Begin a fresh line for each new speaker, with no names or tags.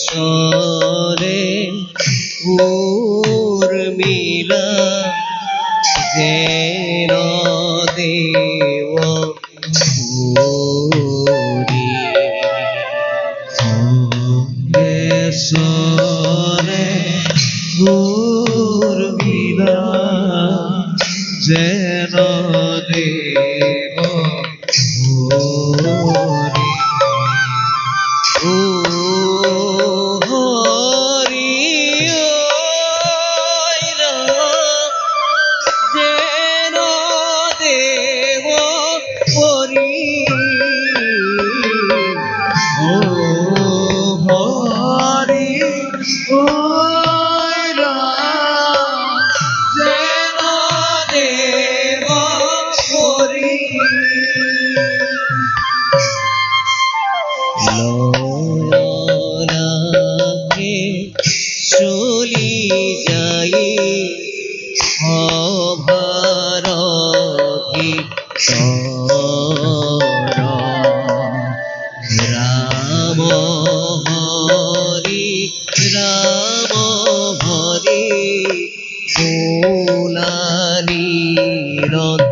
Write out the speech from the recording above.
অঙ্গেশ্বরে উর্মিলা যেন দেব পুরী। অঙ্গেশ্বরে উর্মিলা যেন দেব পুরী। ও হরি যেন দেব হরি। ও হরি যেন দেব হরি। লয়নাকে চলি যাই অভারধি রাম হরি রাম হরি ভোলা নিরন্তর।